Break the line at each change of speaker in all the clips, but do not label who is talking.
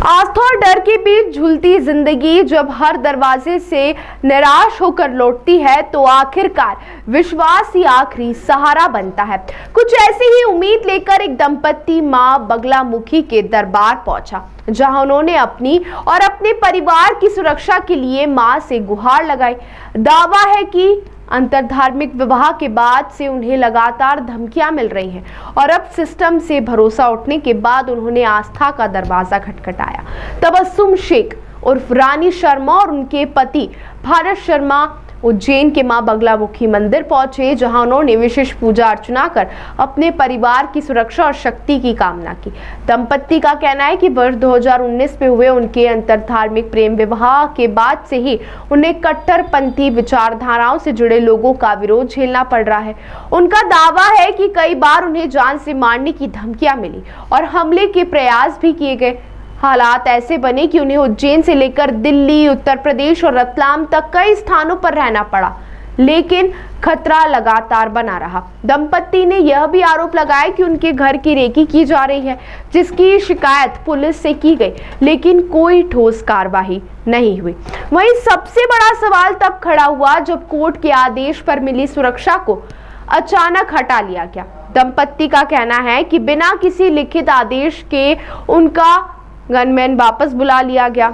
आस्था और डर के बीच झूलती जिंदगी जब हर दरवाजे से निराश होकर लौटती है तो आखिरकार विश्वास ही आखिरी सहारा बनता है। कुछ ऐसी ही उम्मीद लेकर एक दंपत्ति मां बगलामुखी के दरबार पहुंचा, जहां उन्होंने अपनी और अपने परिवार की सुरक्षा के लिए मां से गुहार लगाई। दावा है कि अंतरधार्मिक विवाह के बाद से उन्हें लगातार धमकियां मिल रही हैं और अब सिस्टम से भरोसा उठने के बाद उन्होंने आस्था का दरवाजा खटखटाया। तबस्सुम शेख उर्फ रानी शर्मा और उनके पति भारत शर्मा उज्जैन के मां बगलामुखी मंदिर पहुंचे, जहां उन्होंने विशेष पूजा अर्चना कर अपने परिवार की सुरक्षा और शक्ति की कामना की। दंपत्ति का कहना है कि वर्ष 2019 में हुए उनके अंतरधार्मिक प्रेम विवाह के बाद से ही उन्हें कट्टरपंथी विचारधाराओं से जुड़े लोगों का विरोध झेलना पड़ रहा है। उनका दावा है कि कई बार उन्हें जान से मारने की धमकियां मिली और हमले के प्रयास भी किए गए। हालात ऐसे बने कि उन्हें उज्जैन से लेकर दिल्ली, उत्तर प्रदेश और रतलाम तक कई स्थानों पर रहना पड़ा, लेकिन खतरा लगातार बना रहा। दंपत्ति ने यह भी आरोप लगाया कि उनके घर की रेकी की जा रही है, जिसकी शिकायत पुलिस से की गई, लेकिन कोई ठोस कार्रवाई नहीं हुई। वहीं सबसे बड़ा सवाल तब खड़ा हुआ जब कोर्ट के आदेश पर मिली सुरक्षा को अचानक हटा लिया गया। दंपत्ति का कहना है कि बिना किसी लिखित आदेश के उनका गनमैन वापस बुला लिया गया,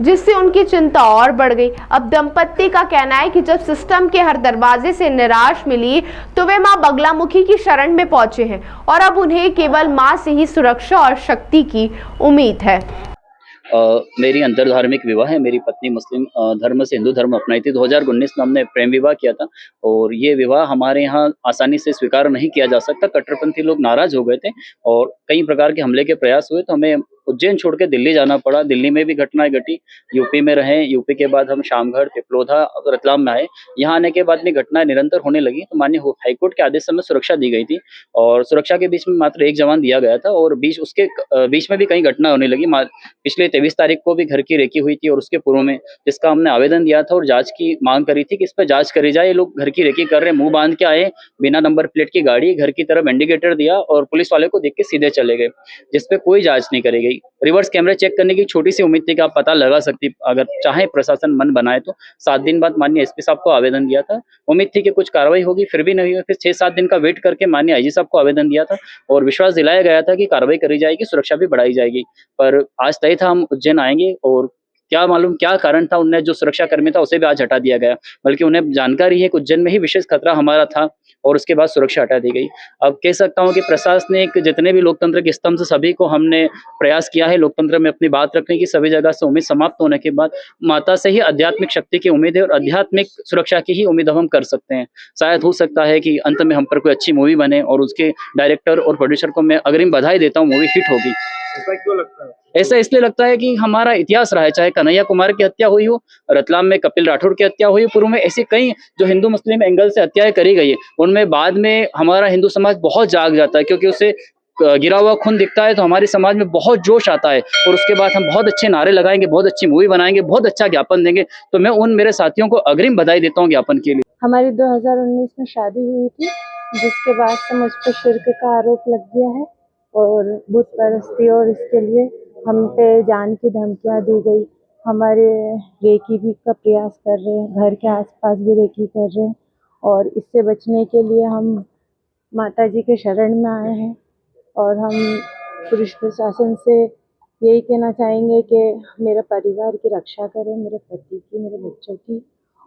जिससे उनकी चिंता और बढ़ गई। अब दंपत्ति का कहना है कि जब सिस्टम के हर दरवाजे से निराश मिली तो वे मां बगलामुखी की शरण में पहुंचे हैं और अब उन्हें केवल मां से ही सुरक्षा और शक्ति की उम्मीद है।
मेरी अंतरधार्मिक विवाह है। मेरी पत्नी मुस्लिम धर्म से हिंदू धर्म अपनाई थी। 2019 में हमने प्रेम विवाह किया था और ये विवाह हमारे यहाँ आसानी से स्वीकार नहीं किया जा सकता। कट्टरपंथी लोग नाराज हो गए थे और कई प्रकार के हमले के प्रयास हुए, तो हमें उज्जैन छोड़ के दिल्ली जाना पड़ा। दिल्ली में भी घटनाएं घटी, यूपी में रहे, यूपी के बाद हम शामगढ़, पिपलोधा, रतलाम में आए। यहाँ आने के बाद में घटनाएं निरंतर होने लगी, तो माननीय हाईकोर्ट के आदेश से हमें सुरक्षा दी गई थी और सुरक्षा के बीच में मात्र एक जवान दिया गया था और बीच में भी कई घटना होने लगी। पिछले 23 तारीख को भी घर की रेकी हुई थी और उसके पूर्व में, जिसका हमने आवेदन दिया था और जांच की मांग करी थी कि इस पर जांच करी जाए। ये लोग घर की रेकी कर रहे हैं, मुंह बांध के आए, बिना नंबर प्लेट की गाड़ी, घर की तरफ इंडिकेटर दिया और पुलिस वाले को देख के सीधे चले गए, जिसपे कोई जांच नहीं करी गई। रिवर्स कैमरे चेक करने की छोटी सी उम्मीद थी कि आप पता लगा सकती, अगर चाहे प्रशासन मन बनाए तो। 7 दिन बाद माननीय एसपी साहब को आवेदन दिया था, उम्मीद थी कि कुछ कार्रवाई होगी, फिर भी नहीं हुई। फिर 6-7 दिन का वेट करके माननीय आईजी साहब को आवेदन दिया था और विश्वास दिलाया गया था कि कार्रवाई करी जाएगी, सुरक्षा भी बढ़ाई जाएगी। पर आज तय था हम उज्जैन आएंगे और क्या मालूम क्या कारण था, उन्हें जो सुरक्षा कर्मी था उसे भी आज हटा दिया गया, बल्कि उन्हें जानकारी है कि उज्जैन में ही विशेष खतरा हमारा था और उसके बाद सुरक्षा हटा दी गई। अब कह सकता हूं कि प्रशासनिक जितने भी लोकतंत्र के स्तंभ से सभी को हमने प्रयास किया है लोकतंत्र में अपनी बात रखने की। सभी जगह से उम्मीद समाप्त होने के बाद माता से ही आध्यात्मिक शक्ति की उम्मीद है और आध्यात्मिक सुरक्षा की ही उम्मीद हम कर सकते हैं। शायद हो सकता है कि अंत में हम पर कोई अच्छी मूवी बने और उसके डायरेक्टर और प्रोड्यूसर को मैं अग्रिम बधाई देता हूँ, मूवी हिट होगी।
ऐसा क्यों लगता है?
ऐसा इसलिए लगता है कि हमारा इतिहास रहा है, चाहे कन्हैया कुमार की हत्या हुई हो, रतलाम में कपिल राठौर की हत्या हुई, पूर्व में ऐसी कई जो हिंदू मुस्लिम एंगल से हत्याएं करी गई है, उनमें बाद में हमारा हिंदू समाज बहुत जाग जाता है, क्योंकि उसे गिरा हुआ खून दिखता है तो हमारे समाज में बहुत जोश आता है और उसके बाद हम बहुत अच्छे नारे लगाएंगे, बहुत अच्छी मूवी बनाएंगे, बहुत अच्छा ज्ञापन देंगे। तो मैं उन मेरे साथियों को अग्रिम बधाई देता हूँ ज्ञापन के लिए।
हमारी 2019 में शादी हुई थी, जिसके बाद से मुझ पर शिर्क का आरोप लग गया है और बुत परस्ती, और इसके लिए हम पे जान की धमकियां दी गई। हमारे रेकी भी का प्रयास कर रहे हैं, घर के आसपास भी रेकी कर रहे हैं और इससे बचने के लिए हम माता जी के शरण में आए हैं और हम पुलिस प्रशासन से यही कहना चाहेंगे कि मेरे परिवार की रक्षा करें, मेरे पति की, मेरे बच्चों की।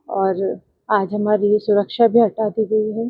और आज हमारी ये सुरक्षा भी हटा दी गई है।